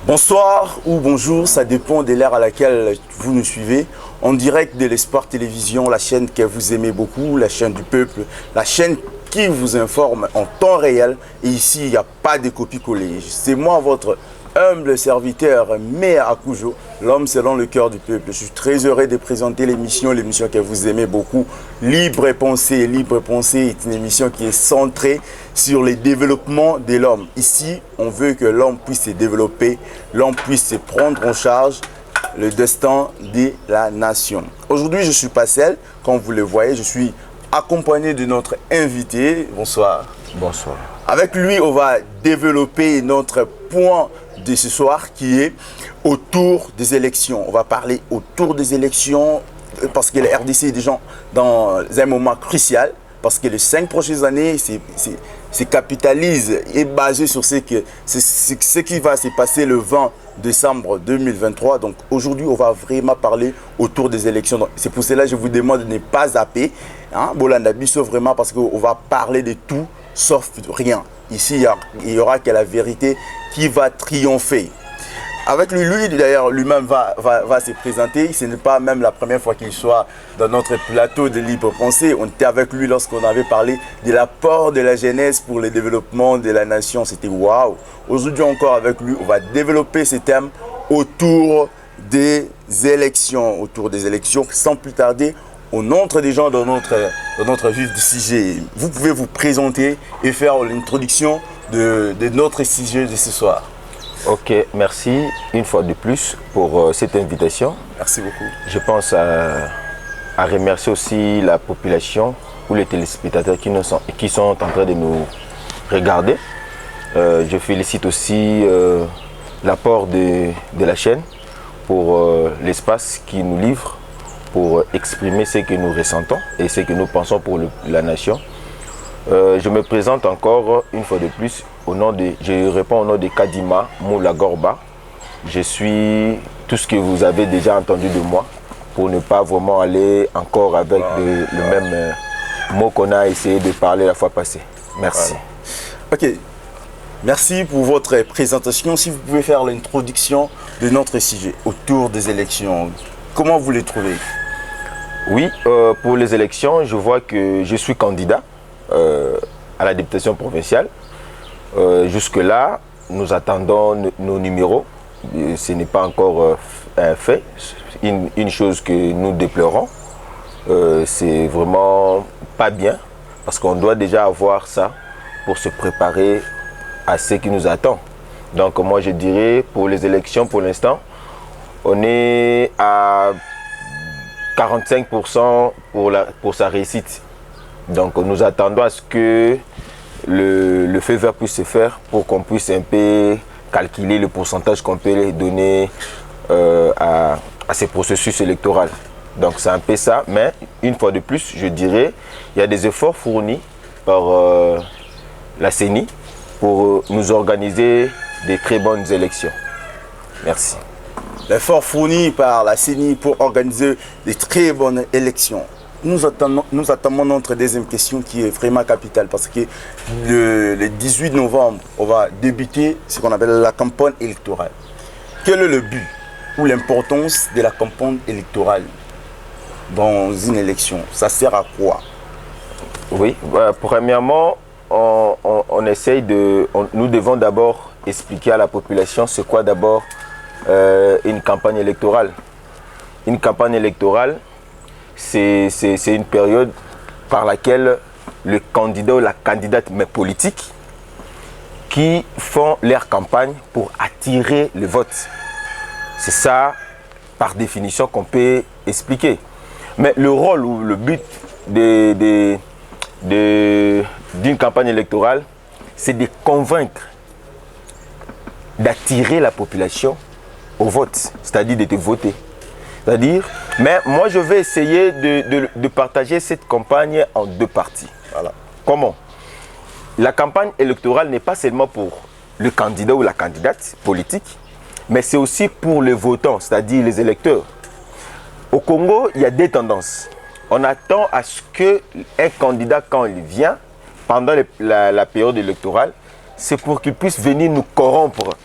Bonsoir ou bonjour, ça dépend de l'ère à laquelle vous nous suivez. En direct de l'Espoir Télévision, la chaîne que vous aimez beaucoup, la chaîne du peuple, la chaîne qui vous informe en temps réel. Et ici, il n'y a pas de copie-coller. C'est moi, votre humble serviteur, Mea Akujo, l'homme selon le cœur du peuple. Je suis très heureux de présenter l'émission que vous aimez beaucoup, Libre Pensée. Libre Pensée est une émission qui est centrée sur le développement de l'homme. Ici, on veut que l'homme puisse se développer, l'homme puisse se prendre en charge le destin de la nation. Aujourd'hui, je ne suis pas seul, comme vous le voyez, je suis accompagné de notre invité. Bonsoir. Bonsoir. Avec lui, on va développer notre point de ce soir qui est autour des élections. On va parler autour des élections parce que la RDC est déjà dans un moment crucial, parce que les 5 prochaines années se capitalise et basé sur ce qui va se passer le 20 décembre 2023. Donc aujourd'hui, on va vraiment parler autour des élections. C'est pour cela que je vous demande de ne pas zapper. Bolanda Bisso vraiment parce qu'on va parler de tout sauf rien. Ici, il y aura que la vérité qui va triompher. Avec lui d'ailleurs, lui-même va se présenter. Ce n'est pas même la première fois qu'il soit dans notre plateau de Libre Pensée. On était avec lui lorsqu'on avait parlé de l'apport de la jeunesse pour le développement de la nation. C'était waouh. Aujourd'hui encore avec lui, on va développer ce thème autour des élections. Autour des élections, sans plus tarder, on entre déjà dans notre vif du sujet. Vous pouvez vous présenter et faire l'introduction de notre sujet de ce soir. Ok, merci une fois de plus pour cette invitation. Merci beaucoup. Je pense à remercier aussi la population ou les téléspectateurs qui sont en train de nous regarder. Je félicite aussi l'apport de la chaîne pour l'espace qui nous livre pour exprimer ce que nous ressentons et ce que nous pensons pour la nation. Je me présente encore une fois de plus je réponds au nom de Kadima Moula Gorba. Je suis tout ce que vous avez déjà entendu de moi pour ne pas vraiment aller encore avec le même mot qu'on a essayé de parler la fois passée. Merci. Voilà. Ok, merci pour votre présentation. Si vous pouvez faire l'introduction de notre sujet autour des élections, comment vous les trouvez? Oui, pour les élections, je vois que je suis candidat à la députation provinciale. Jusque-là, nous attendons nos numéros. Ce n'est pas encore un fait. Une chose que nous déplorons, c'est vraiment pas bien parce qu'on doit déjà avoir ça pour se préparer à ce qui nous attend. Donc moi je dirais pour les élections pour l'instant, on est à 45% pour sa réussite. Donc nous attendons à ce que le feu vert puisse se faire pour qu'on puisse un peu calculer le pourcentage qu'on peut donner à ces processus électoraux. Donc c'est un peu ça, mais une fois de plus, je dirais, il y a des efforts fournis par la CENI pour nous organiser des très bonnes élections. Merci. L'effort fourni par la CENI pour organiser des très bonnes élections. Nous attendons notre deuxième question qui est vraiment capitale parce que le 18 novembre, on va débuter ce qu'on appelle la campagne électorale. Quel est le but ou l'importance de la campagne électorale dans une élection? Ça sert à quoi? Oui, premièrement, nous devons d'abord expliquer à la population c'est quoi d'abord une campagne électorale. Une campagne électorale, c'est une période par laquelle le candidat ou la candidate, mais politique, qui font leur campagne pour attirer le vote. C'est ça, par définition, qu'on peut expliquer. Mais le rôle ou le but d'une campagne électorale, c'est de convaincre, d'attirer la population au vote, c'est-à-dire de te voter. C'est-à-dire, mais moi je vais essayer de partager cette campagne en deux parties. Voilà. Comment? La campagne électorale n'est pas seulement pour le candidat ou la candidate politique, mais c'est aussi pour les votants, c'est-à-dire les électeurs. Au Congo, il y a deux tendances. On attend à ce qu'un candidat, quand il vient, pendant la période électorale, c'est pour qu'il puisse venir nous corrompre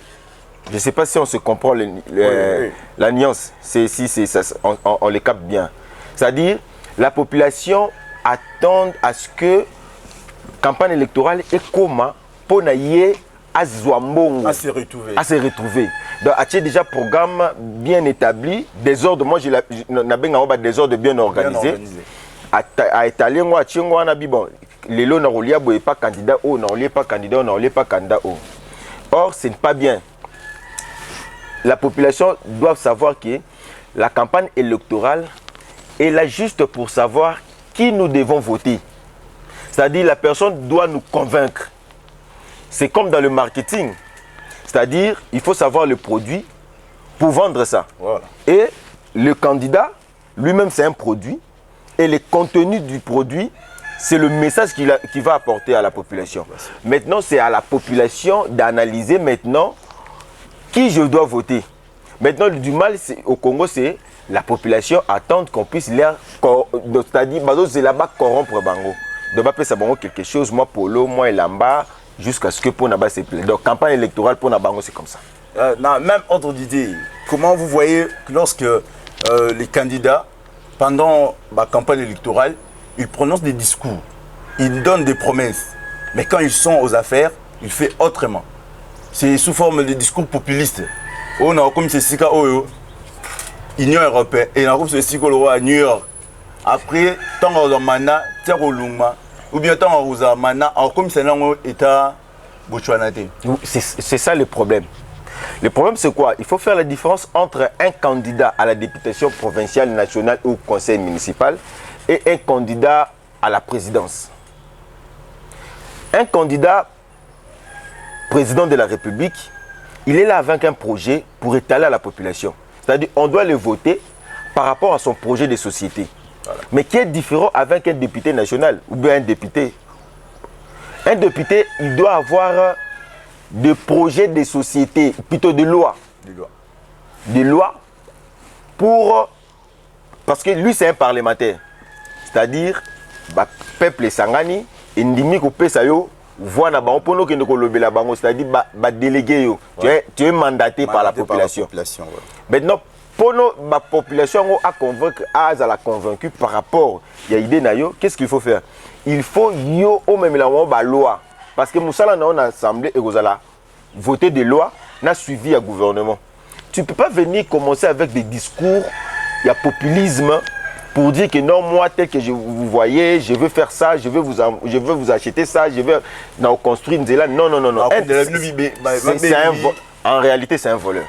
Je ne sais pas si on se comprend la nuance, on les capte bien. C'est-à-dire, la population attend à ce que la campagne électorale est comment pour naïe à se retrouver. Donc, il y a déjà un programme bien établi, des ordres, moi j'ai des ordres bien organisés. À étaler, moi, bon, les lots n'ont pas candidat ou n'ont pas candidat, n'ont pas candidat. Or, ce n'est pas bien. La population doit savoir que la campagne électorale est là juste pour savoir qui nous devons voter. C'est-à-dire la personne doit nous convaincre. C'est comme dans le marketing. C'est-à-dire il faut savoir le produit pour vendre ça. Voilà. Et le candidat, lui-même, c'est un produit. Et le contenu du produit, c'est le message qu'il va apporter à la population. Maintenant, c'est à la population d'analyser maintenant qui je dois voter. Maintenant, du mal au Congo, c'est la population attend qu'on puisse l'air, c'est-à-dire, c'est là-bas corrompre Bango. Donc, on peut savoir quelque chose, moi, Polo, moi, Elamba, jusqu'à ce que pour Naba se plaît. Donc, campagne électorale pour Nabango, c'est comme ça. Même ordre d'idée, comment vous voyez que lorsque les candidats, pendant la campagne électorale, ils prononcent des discours, ils donnent des promesses, mais quand ils sont aux affaires, ils font autrement. C'est sous forme de discours populistes. On a comme c'est Sika Union européenne et on a comme c'est Sika à New York. Après, tant on a mana, tant on luma, ou bien tant on a mana, comme c'est là où État Botswanate. C'est ça le problème. Le problème, c'est quoi? Il faut faire la différence entre un candidat à la députation provinciale, nationale ou conseil municipal et un candidat à la présidence. Un candidat président de la République, il est là avec un projet pour étaler à la population. C'est-à-dire on doit le voter par rapport à son projet de société. Voilà. Mais qui est différent avec un député national ou bien un député. Un député, il doit avoir des projets de société, plutôt de loi. Des lois pour... Parce que lui, c'est un parlementaire. C'est-à-dire, le peuple Sangani, il dit que sayo voix na bango pono que nous kolobela bango, c'est-à-dire délégué yo. Tu es mandaté par la population. Ouais. Maintenant, pour la population à convaincre, à la convaincue par rapport à l'idée na yo, qu'est-ce qu'il faut faire? Il faut yo au même la loi. Parce que nous sommes en assemblée et vous allez voter des lois, n'a suivi un gouvernement. Tu ne peux pas venir commencer avec des discours, il y a populisme, pour dire que non, moi, tel que vous voyez, je veux faire ça, je veux vous acheter ça, je veux construire une zéla. Non. En réalité, c'est un voleur.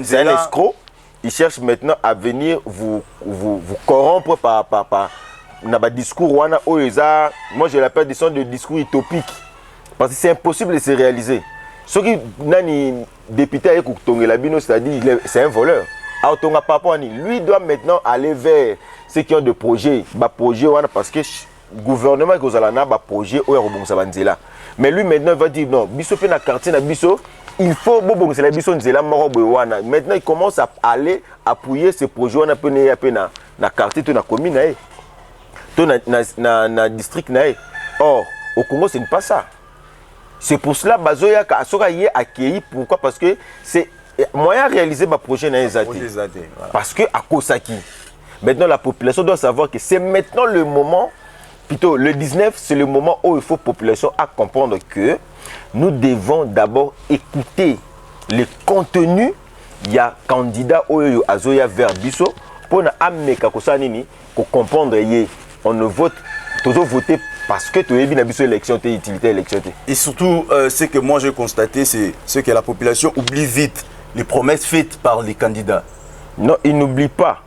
C'est un escroc. Il cherche maintenant à venir vous corrompre par un discours. Moi, je l'appelle des sortes de discours utopiques. Parce que c'est impossible de se réaliser. Ce qui est député avec Tongelabino, c'est-à-dire c'est un voleur. Lui doit maintenant aller vers ceux qui ont des projets. Parce que le gouvernement a un projet. Mais lui maintenant va dire non, il faut maintenant il commence à aller appuyer ce projet dans la quartier, dans la commune, dans le district. Or, au Congo, ce n'est pas ça. C'est pour cela que Bazoya a accueilli. Pourquoi? Parce que c'est moyen de réaliser ma projet dans les athées. Parce que à Kosaki, maintenant la population doit savoir que c'est maintenant le moment, plutôt le 19, c'est le moment où il faut la population à comprendre que nous devons d'abord écouter les contenus. Il y a candidat au Azoya vers Bisso pour comprendre on ne vote, toujours voter parce que tu as vu l'élection, utilité élection. Et surtout, ce que moi j'ai constaté, c'est ce que la population oublie vite, les promesses faites par les candidats. Non, ils n'oublient pas.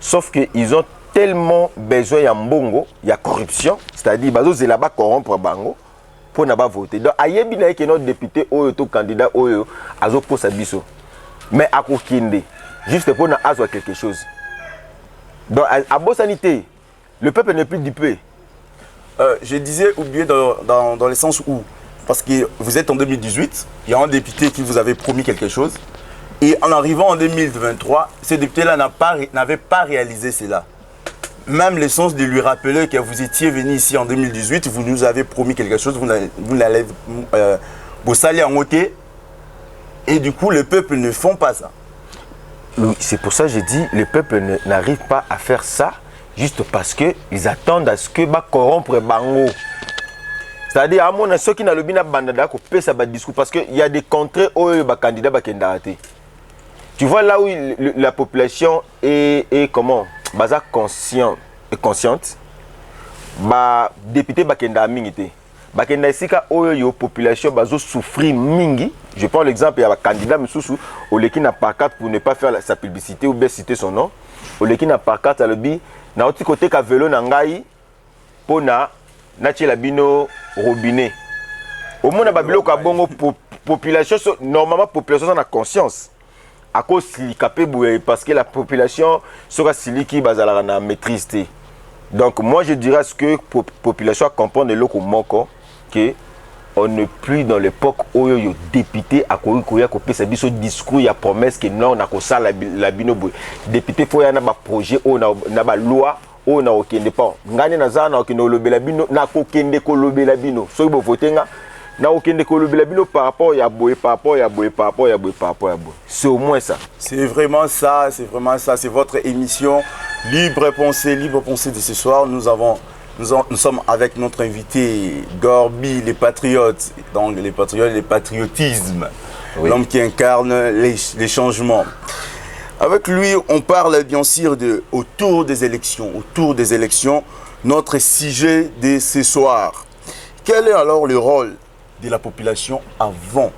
Sauf qu'ils ont tellement besoin, il y a mbongo, il y a corruption, c'est-à-dire que c'est là-bas corrompre bango pour ne pas voter. Donc, il y a notre député ou tout candidat ou azo pour sa biso. Mais à Kokinde, juste pour nous avoir quelque chose. Donc, à Bossanité, le peuple n'est plus dupé. Je disais oublié dans le sens où, parce que vous êtes en 2018, il y a un député qui vous avait promis quelque chose, et en arrivant en 2023, ce député-là n'avait pas réalisé cela. Même le sens de lui rappeler que vous étiez venu ici en 2018, vous nous avez promis quelque chose, vous n'allez Bossali en ôté, Et du coup, le peuple ne font pas ça. Oui, c'est pour ça que je dis, le peuple n'arrive pas à faire ça juste parce qu'ils attendent à ce que bah corrompre bango. C'est-à-dire, à mon avis, ceux qui n'ont pas bandada ko pesa ba discours parce qu'il y a des contrées où les candidats ba kendaraté. Tu vois là où la population est comment, baza consciente, ba député ba kenda mingité. Ba kenda sika oyo population bazo souffrir mingi. Je prends l'exemple, il y a un candidat Moussou, au leki n'a pas carte pour ne pas faire sa publicité ou bien citer son nom. Au leki n'a pas carte à l'objet. Na autre côté ka vélo nangai pona natie la bino robinet. Au monde a babilo ka bongo population normalement population a conscience. À cause li capé parce que la population sera sili qui bazala na maîtrise. Donc moi je dirais ce que population comprend de l'eau moko que on n'est plus dans l'époque où les députés à Koya copé ça biso discours il y a promesse que non on a ça la bino député faut y a ba projet on a ba loi on a okende pas ngani na za na okende lobela bino na kokende ko lobela bino so bo voter nga na okende ko lobela bino par rapport ya boy par rapport ya boy par rapport ya boy par rapport ya boy c'est au moins ça. C'est vraiment ça, c'est votre émission Libre Pensée de ce soir. Nous sommes avec notre invité Gorby, les patriotes, donc les patriotes, le patriotisme, oui. L'homme qui incarne les changements. Avec lui, on parle bien sûr autour des élections, notre sujet de ce soir. Quel est alors le rôle de la population avant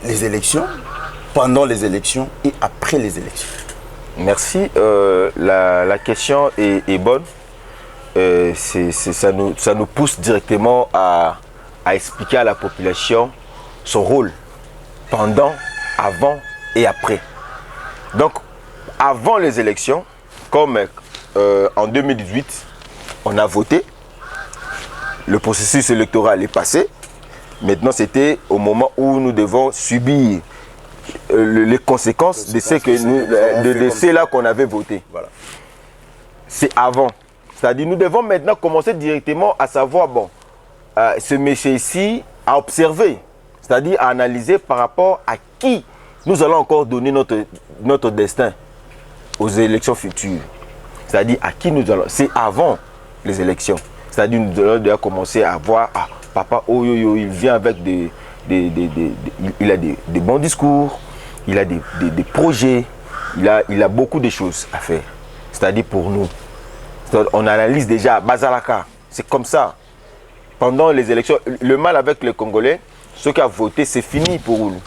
les élections, pendant les élections et après les élections? Merci. La question est bonne. Ça nous pousse directement à expliquer à la population son rôle pendant, avant et après. Donc, avant les élections, comme en 2018, on a voté, le processus électoral est passé. Maintenant, c'était au moment où nous devons subir les conséquences de ceux-là qu'on avait voté. Voilà. C'est avant. C'est-à-dire nous devons maintenant commencer directement à savoir, bon, ce monsieur-ci à observer, c'est-à-dire à analyser par rapport à qui nous allons encore donner notre destin aux élections futures. C'est-à-dire à qui nous allons. C'est avant les élections. C'est-à-dire nous allons déjà commencer à voir, ah, papa, oh, il vient avec il a des bons discours, il a des projets, il a beaucoup de choses à faire. C'est-à-dire pour nous. On analyse déjà, Bazalaka, c'est comme ça. Pendant les élections, le mal avec les Congolais, ceux qui ont voté, c'est fini pour nous.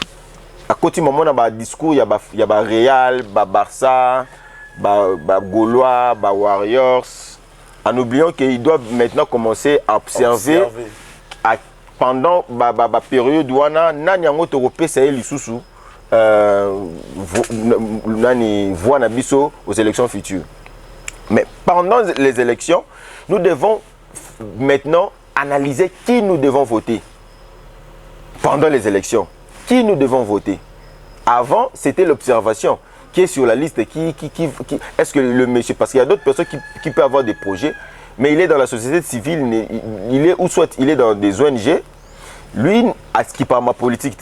À côté du moment, il y a un discours, il y a Real, Barça, Gaulois, Warriors. En oubliant qu'ils doivent maintenant commencer à observer. Pendant la période où on a aux élections futures. Mais pendant les élections, nous devons maintenant analyser qui nous devons voter. Pendant les élections, qui nous devons voter. Avant, c'était l'observation qui est sur la liste. Est-ce que le monsieur, parce qu'il y a d'autres personnes qui peuvent avoir des projets, mais il est dans la société civile, il est ou soit il est dans des ONG, lui, à ce qui parle ma politique.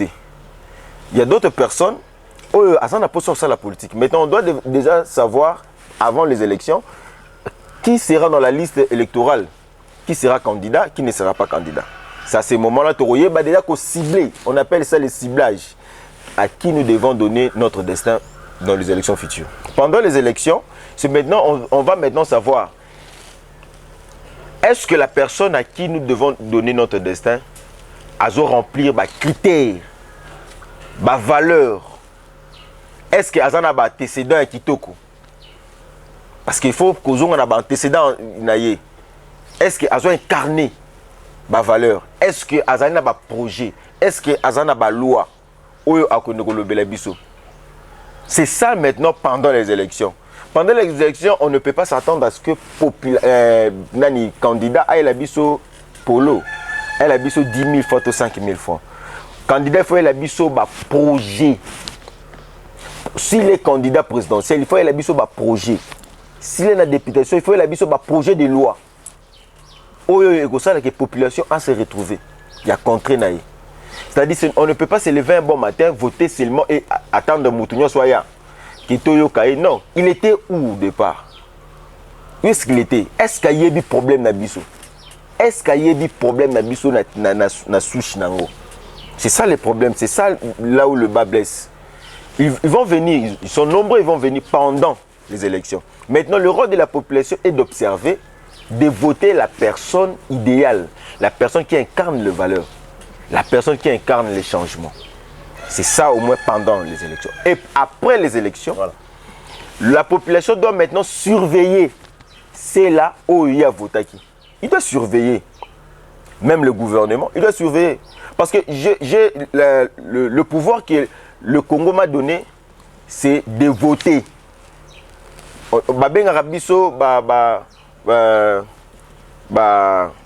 Il y a d'autres personnes, ça n'a pas sur ça la politique. Maintenant, on doit déjà savoir, avant les élections, qui sera dans la liste électorale, qui sera candidat, qui ne sera pas candidat. C'est à ce moment-là, déjà qu'on cible, on appelle ça le ciblage, à qui nous devons donner notre destin dans les élections futures. Pendant les élections, maintenant, on va maintenant savoir, est-ce que la personne à qui nous devons donner notre destin a remplir les critères, les valeurs? Est-ce que Azana a un antécédent à Kitoko? Parce qu'il faut que nous ayons un antécédent. Est-ce que Azana a incarné les valeurs? Est-ce que Azana a un projet? Est-ce que Azana a une loi? C'est ça maintenant pendant les élections. Pendant les élections, on ne peut pas s'attendre à ce que le candidat ait la biso polo, ait la biso 10 000 fois ou 5 000 fois. Candidat, il faut la biso projet. S'il est candidat présidentiel, il faut la biso projet. S'il est dans la députation, il faut la biso projet de loi. Où la population a se retrouvé. Il y a contre naïe. C'est-à-dire on ne peut pas se lever un bon matin, voter seulement et attendre Moutounio Soya. Non, il était où au départ? Où est-ce qu'il était? Est-ce qu'il y a eu problème dans Bissau? Est-ce qu'il y a eu problème dans Bissau na souche nango? C'est ça le problème, c'est ça là où le bas blesse. Ils vont venir, ils sont nombreux, ils vont venir pendant les élections. Maintenant, le rôle de la population est d'observer, de voter la personne idéale, la personne qui incarne les valeurs, la personne qui incarne les changements. C'est ça au moins pendant les élections. Et après les élections, voilà, la population doit maintenant surveiller. C'est là où il y a voté qui. Il doit surveiller. Même le gouvernement, il doit surveiller. Parce que j'ai le pouvoir que le Congo m'a donné, c'est de voter.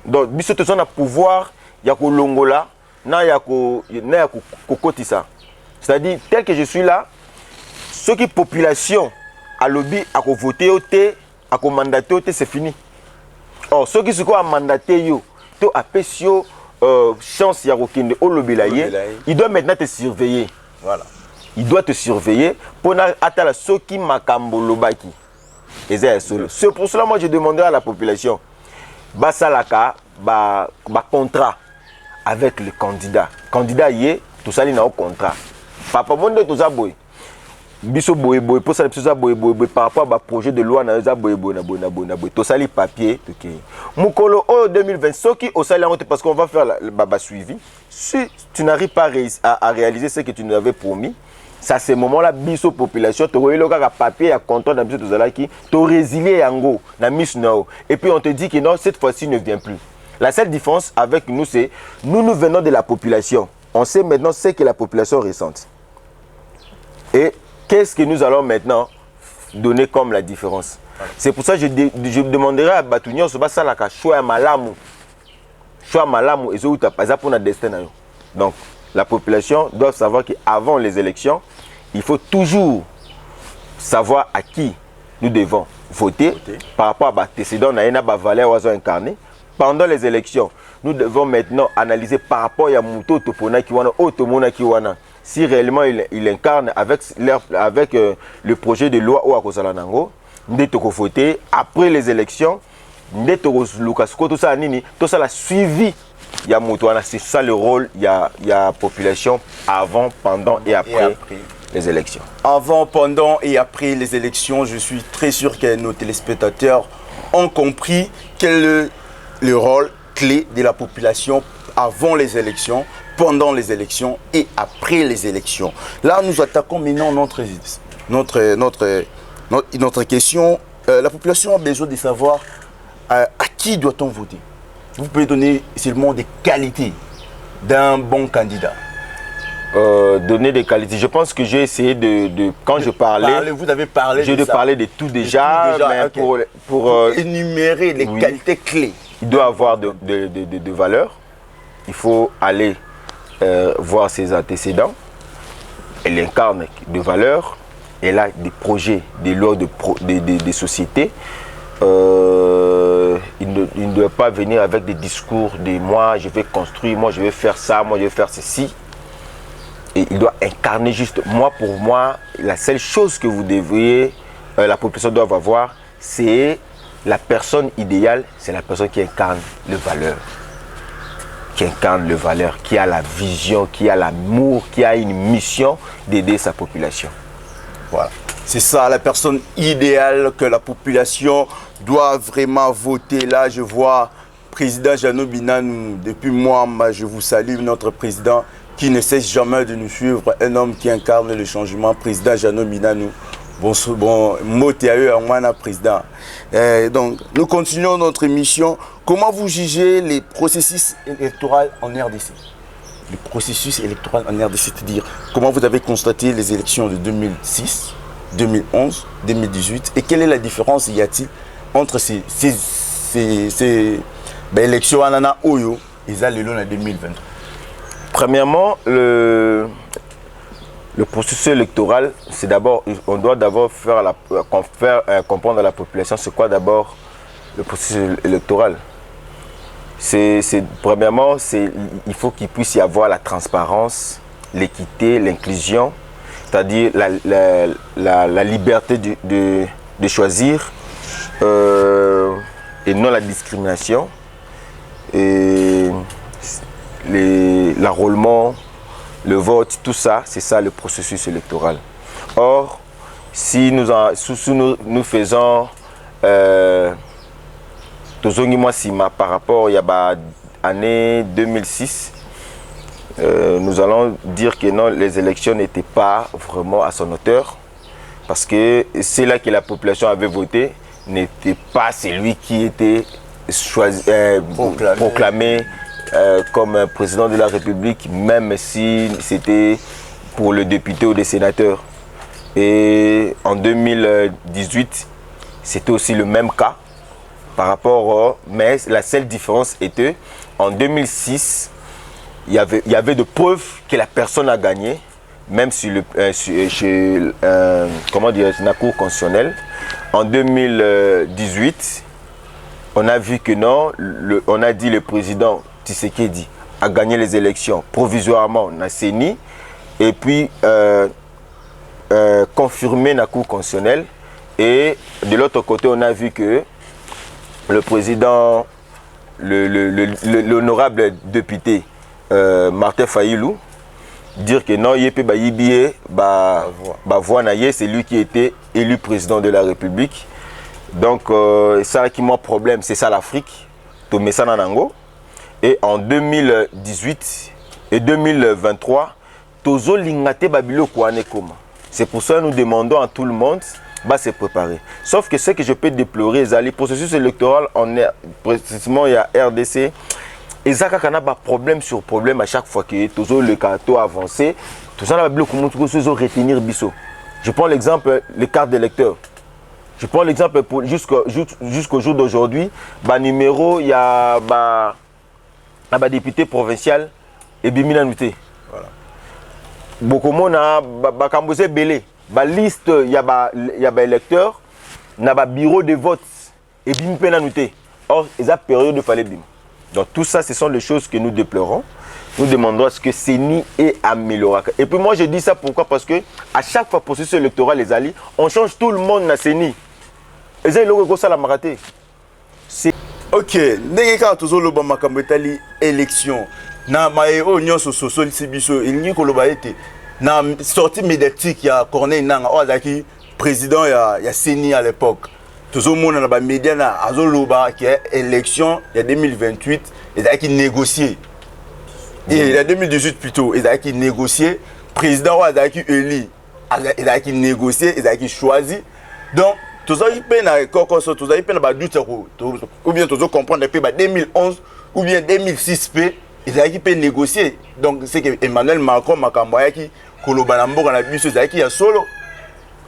Donc, biso te son a pouvoir, il y a ko longola, na ya ko kokotisa. C'est-à-dire, tel que je suis là, ceux qui population à lobby, à ko voter au thé, à ko mandater au thé, c'est fini. Or, ceux qui sont à mandater yo, to apesio chance ya kokende au lobby là, il doit maintenant te surveiller. Voilà. Il doit te surveiller pour atteindre ceux qui makambo lobaki. C'est pour cela moi je demanderai à la population basalaka ba contrat avec le candidat. Candidat yé tout ça na au contrat. Papa monde tout ça boy. Biso boy pour ça biso boy par rapport à projet de loi na za boy na tout ça les papiers OK. Mukolo au 2020 ceux qui au salaire parce qu'on va faire la suivi. Si tu n'arrives pas à réaliser ce que tu nous avais promis, ça c'est moment-là biso population tu vois le papier à contrôle dans biso tout ça qui tu résilier yango na miss no et puis on te dit que non cette fois-ci ne vient plus. La seule différence avec nous c'est nous venons de la population. On sait maintenant ce que la population ressent. Et qu'est-ce que nous allons maintenant donner comme la différence? C'est pour ça que je demanderai à Batounion ce bas ça la choix malamu. Choix malamu et ça pas pour notre destin. Donc la population doit savoir qu'avant les élections, il faut toujours savoir à qui nous devons voter par rapport à l'antécédent, à la valeur incarnée. Pendant les élections, nous devons maintenant analyser par rapport à Mouto Topona Kiwana, Otomona Kiwana, si réellement il incarne avec le projet de loi ou à Kosalanango, nous devons voter après les élections, nous devons tout ça la suivi. C'est ça le rôle, il y a population avant, pendant et après les élections. Avant, pendant et après les élections, je suis très sûr que nos téléspectateurs ont compris quel est le rôle clé de la population avant les élections, pendant les élections et après les élections. Là, nous attaquons maintenant notre question. La population a besoin de savoir à qui doit-on voter. Vous pouvez donner seulement des qualités d'un bon candidat. Donner des qualités. Je pense que j'ai essayé quand je parlais, vous avez parlé je parler de tout déjà, mais okay. pour énumérer les qualités clés. Il doit avoir de valeurs. Il faut aller voir ses antécédents. Elle incarne des valeurs. Elle a des projets, des lois des sociétés. Il ne doit pas venir avec des discours de moi je vais construire, moi je vais faire ça, moi je vais faire ceci. Et il doit incarner juste, pour moi, la seule chose que vous devriez, la population doit avoir, c'est la personne idéale, c'est la personne qui incarne les valeurs. Qui incarne les valeurs, qui a la vision, qui a l'amour, qui a une mission d'aider sa population. Voilà. C'est ça, la personne idéale que la population doit vraiment voter. Là, je vois président Jeannot Binanou. Depuis moi, je vous salue, notre président qui ne cesse jamais de nous suivre. Un homme qui incarne le changement, président Jeannot Binanou. Bon, mot à eux, en président. Donc, nous continuons notre émission. Comment vous jugez les processus électoraux en RDC? Le processus électoral en RDC, c'est-à-dire comment vous avez constaté les élections de 2006, 2011, 2018 et quelle est la différence y a-t-il entre ces élections en Anna Oyo et Zalelon en 2023? Premièrement, le processus électoral, c'est d'abord, on doit d'abord faire comprendre à la population c'est quoi d'abord le processus électoral. Premièrement, il faut qu'il puisse y avoir la transparence, l'équité, l'inclusion, c'est-à-dire la liberté de choisir et non la discrimination, et l'enrôlement, le vote, tout ça, c'est ça le processus électoral. Or, si nous faisons par rapport à l'année 2006, nous allons dire que non, les élections n'étaient pas vraiment à son hauteur, parce que c'est là que la population avait voté, n'était pas celui qui était proclamé comme président de la République, même si c'était pour le député ou des sénateurs. Et en 2018, c'était aussi le même cas par rapport mais la seule différence était en 2006, il y avait de preuves que la personne a gagné, même sur la Cour constitutionnelle. En 2018, on a vu que non, on a dit le président Tshisekedi a gagné les élections provisoirement na CENI, et puis confirmé na Cour constitutionnelle. Et de l'autre côté, on a vu que le président, l'honorable député Martin Fayulu, dire que non, il peut c'est lui qui était élu président de la République. Donc, ça qui m'a problème, c'est ça l'Afrique. Et en 2018 et 2023, Tozo Lingate Babilo Kouane Koma. C'est pour ça que nous demandons à tout le monde de se préparer. Sauf que ce que je peux déplorer, c'est le processus électoral, précisément il y a RDC. Et ça, il y a problème sur problème à chaque fois que Tozo le carton avancé. Tout ça, il y a retenir Bisso. Je prends l'exemple, les cartes d'électeurs. Je prends l'exemple jusqu'au jour d'aujourd'hui. Numéro, il y a député provincial et Bimina Nouté. Voilà. Beaucoup de monde a belé. Liste, il y a électeurs, il y a bureau de vote et Bimina Nouté. Or, il y a période de fallait bim. Donc tout ça, ce sont les choses que nous déplorons. Nous demandons à ce que CENI est amélioré. Et puis moi, je dis ça pourquoi? Parce que à chaque fois processus électoral, les alliés, on change tout le monde dans CENI. Et ça, il la maraté. Ok, ndenge ka tozo loba makambo etali élection na maero nyonso sosoli sibiso ilingi koloba ete na sortie médiatique ya Corneille Nangaa ozaki président ya CENI à l'époque. Tozo mona na ba média na azoloba que élection ya 2028 ezaki négocier. Et la 2018 plutôt, ezaki négocier, président ezaki élu, ezaki négocier, ezaki choisi. Donc tous les ou bien tous comprendre depuis 2011 ou bien 2006 ils ont pu négocier. Donc c'est que Emmanuel Macron Makambaya qui kolobanambo na biso zaki ya solo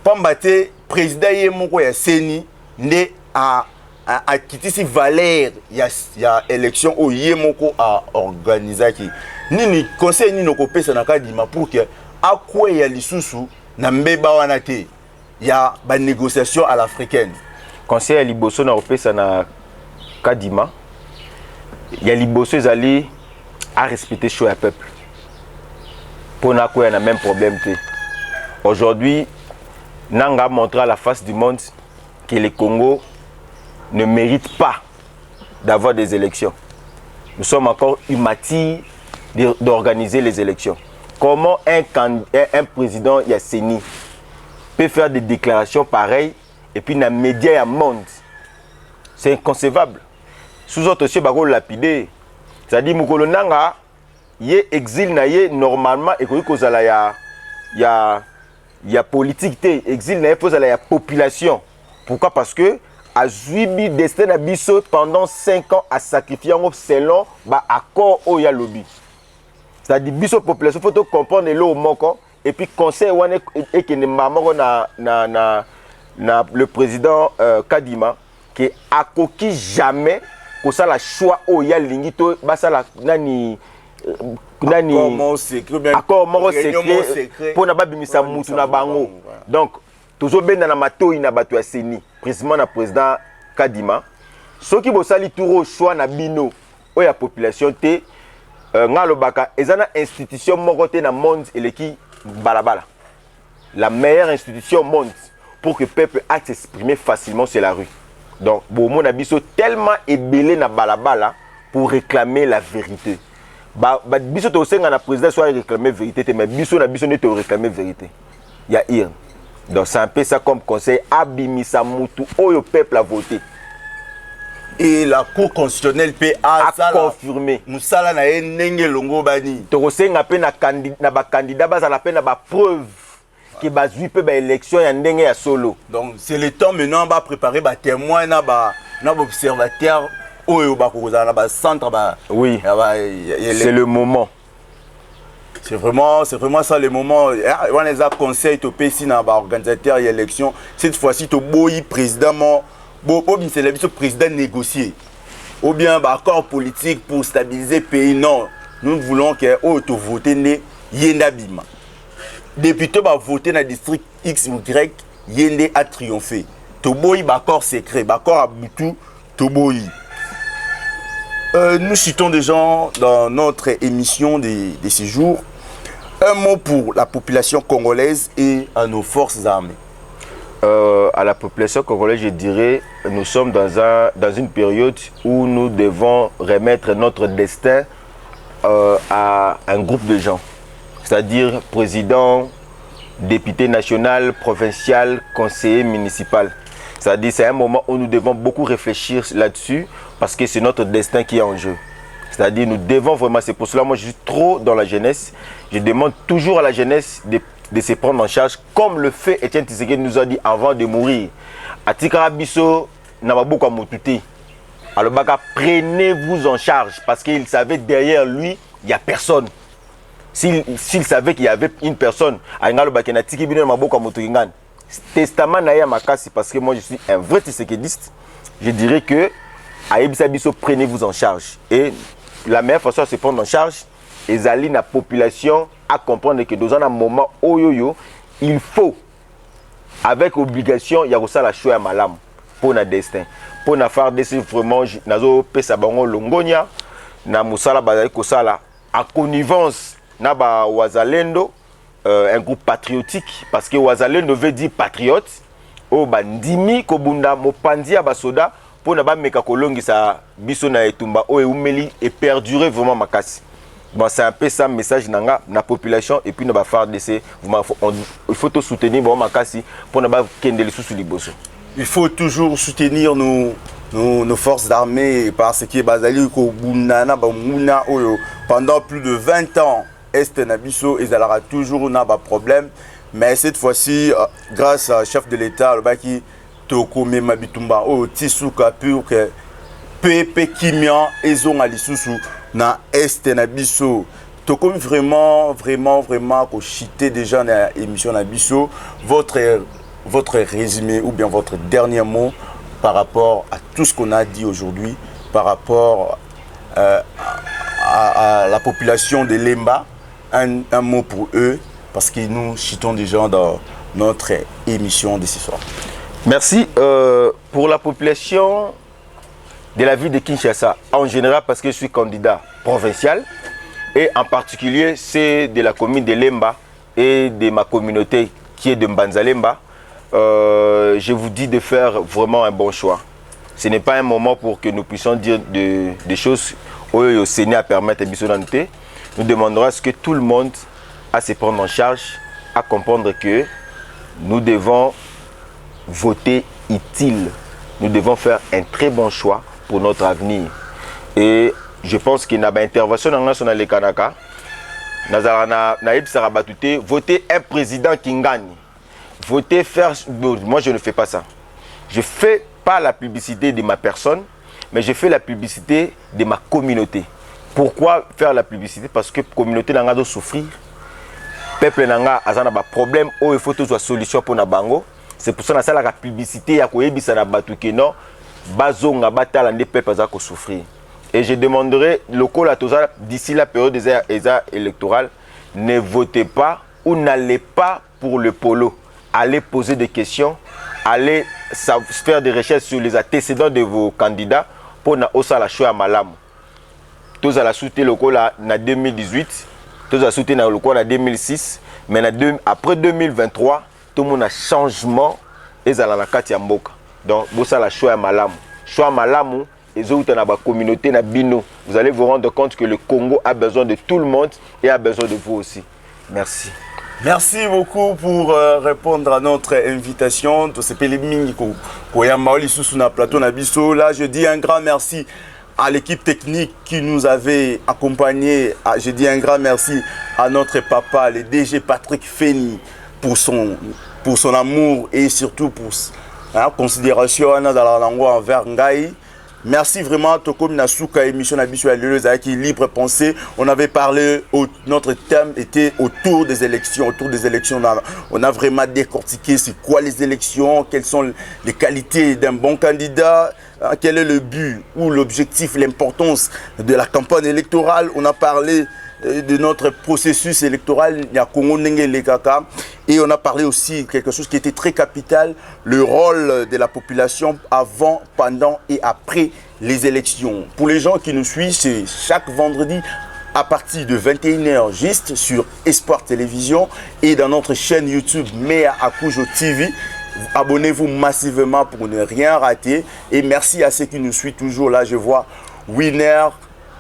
pambate président yemoko ya CENI ne a kitisi valeur ya élection au yemoko a organiser qui nini conseil ni nokopesa na kadima pour que akwe ya lisusu na mbeba wana te. Il y a une négociation à l'africaine. Conseil à Liboso na opesa na Kadima. Il y a Liboso allé à respecter le choix du peuple. Pour n'a quoi, il y a le même problème. Aujourd'hui, Nanga montre à la face du monde que le Congo ne mérite pas d'avoir des élections. Nous sommes encore humati d'organiser les élections. Comment un président CENI peut faire des déclarations pareilles et puis dans les médias et dans le monde? C'est inconcevable. Sous autres aussi, il y lapidé. C'est-à-dire que Mokolo Nanga, il y exil normalement et il y a politique, exil il y a population. Pourquoi? Parce que a Zouibi destin Abisso pendant 5 ans à sacrifier selon l'accord au Yalobi. C'est-à-dire que la population, il faut comprendre l'eau au Moko. Et puis conseil et que le président Kadima qui a coquille jamais que ça la choix au ya lingito basala nani accord moro secret pour na babimisa mutu na bango. Donc toujours ben na mato ina bato ya CENI précisément na président Kadima ceux qui bosali tour au choix na bino ou la population te ngalobaka ezana institution moko te na monde eleki balabala. La meilleure institution au monde pour que le peuple aille s'exprimer facilement sur la rue. Donc, bon, biso tellement ébélé na balabala pour réclamer la vérité. Biso to senga na président soit réclamer vérité, mais biso na biso ne te réclamer vérité. Il y a ir. Donc, c'est un peu ça comme conseil. Abimisa mutu oyo peuple a voté. Et la Cour constitutionnelle a confirmé. Moussala na nenge longo bani. To senga pe na candidat bazala pe na ba preuve. Qui bazui pe ba élection ya ndenge ya solo. Donc c'est le temps maintenant va préparer ba témoin na ba observateur oyo ba koza na ba centre ba. Oui. C'est le moment. C'est vraiment ça le moment. On les a conseil to pesi na ba organisateur ya élection. Cette fois-ci to boyi président c'est le président négocier. Ou bien ba accord politique pour stabiliser le pays. Non, nous voulons que to voter né yenda bima. Député va voter dans le district X ou Y, Yende a triomphé. Toboyi, accord secret, accord à Boutou, Toboyi. Nous citons des gens dans notre émission de ces jours. Un mot pour la population congolaise et à nos forces armées. À la population congolaise, je dirais, nous sommes dans une période où nous devons remettre notre destin à un groupe de gens. C'est-à-dire président, député national, provincial, conseiller municipal. C'est-à-dire c'est un moment où nous devons beaucoup réfléchir là-dessus parce que c'est notre destin qui est en jeu. C'est-à-dire nous devons vraiment, c'est pour cela moi je suis trop dans la jeunesse. Je demande toujours à la jeunesse de se prendre en charge comme le fait Étienne Tshisekedi nous a dit avant de mourir. Atikara biso nababuka mututi. Alors baka prenez-vous en charge parce qu'il savait derrière lui il n'y a personne. S'il savait qu'il y avait une personne, testament na ya makasi parce que moi je suis un vrai tissékédiste, je dirais que Aïbisa Bisso, prenez-vous en charge. Et la meilleure façon de se prendre en charge, et aller la population à comprendre que dans un moment où il faut, avec obligation, il y a aussi la choix à malam pour notre destin. Pour nous faire des vraiment, nazo pesa bango longonia, na musala bazali kosala à connivence. Naba Wazalendo, un groupe patriotique, parce que Wazalendo veut dire patriote. Oh bandimi kobunda mopandia basoda pour naba meka kolongi sa biso na etumba o eumeli et perdurer vraiment makasi. Bon c'est un peu ça message nanga na population et puis naba faire d'essai il faut tout soutenir bon makasi pour naba kendeli sous liboso. Il faut toujours soutenir nos forces d'armée parce que bazali ko bundana ba muna oyo pendant plus de 20 ans. Est Nabiso et ça aura toujours un problème, mais cette fois-ci, grâce au chef de l'État, le Baki Toko Memabitumba, au Tisuka pour que Pepe Kimia et Zon Alisusu na Est Nabiso. Toko vraiment qu'on chité déjà dans l'émission Nabiso. Votre résumé ou bien votre dernier mot par rapport à tout ce qu'on a dit aujourd'hui, par rapport à la population de Lemba. Un mot pour eux, parce que nous chitons déjà dans notre émission de ce soir. Merci. Pour la population de la ville de Kinshasa, en général, parce que je suis candidat provincial, et en particulier, c'est de la commune de Lemba et de ma communauté qui est de Mbanzalemba, je vous dis de faire vraiment un bon choix. Ce n'est pas un moment pour que nous puissions dire des choses au Sénat permettre de nous demanderons à ce que tout le monde à se prendre en charge, à comprendre que nous devons voter utile. Nous devons faire un très bon choix pour notre avenir. Et je pense qu'il y a une intervention dans les Kanaka. Voter un président qui gagne. Voter, faire... Moi, je ne fais pas ça. Je ne fais pas la publicité de ma personne, mais je fais la publicité de ma communauté. Pourquoi faire la publicité? Parce que la communauté n'a pas souffrir. Le peuple n'a pas de problème. Il faut toujours une solution pour Nabango. C'est pour ça que la publicité, il y a des non, bazonga batala des peuples qui souffrir. Et je demanderai d'ici la période des électorales, ne votez pas ou n'allez pas pour le polo. Allez poser des questions, allez faire des recherches sur les antécédents de vos candidats pour na osa la choix à malam. tous à la souté le là en 2018, tous à souté le en 2006, mais après 2023, tout le monde a changement et ça la carte mboka. Donc ça la choix malamu. Choix malamu et autres dans la communauté na bino. Vous allez vous rendre compte que le Congo a besoin de tout le monde et a besoin de vous aussi. Merci. Merci beaucoup pour répondre à notre invitation. Là, je dis un grand merci à l'équipe technique qui nous avait accompagnés. Je dis un grand merci à notre papa, le DG Patrick Feni, pour son amour et surtout pour sa considération envers Ngai. Merci vraiment à Tokom Nasuka, émission Nabissu qui libre pensée. On avait parlé, notre thème était autour des élections. Autour des élections, on a vraiment décortiqué c'est quoi les élections, quelles sont les qualités d'un bon candidat, quel est le but ou l'objectif, l'importance de la campagne électorale. On a parlé de notre processus électoral, et on a parlé aussi de quelque chose qui était très capital, le rôle de la population avant, pendant et après les élections. Pour les gens qui nous suivent, c'est chaque vendredi à partir de 21h juste sur Espoir Télévision et dans notre chaîne YouTube Mea Akujo TV. Abonnez-vous massivement pour ne rien rater et merci à ceux qui nous suivent toujours. Là, je vois Winner,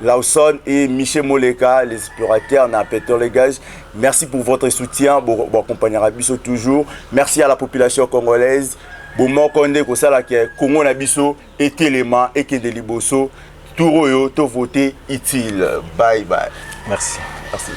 Lawson et Michel Moleka, les explorateurs, Napeter les gars. Merci pour votre soutien, pour accompagner Rabiso toujours. Merci à la population congolaise. Bon, Konde, Kosala, Congo Nabiso, et Téléma, et Kendeliboso. Tout royo, tout voté, utile. Bye bye. Merci. Merci.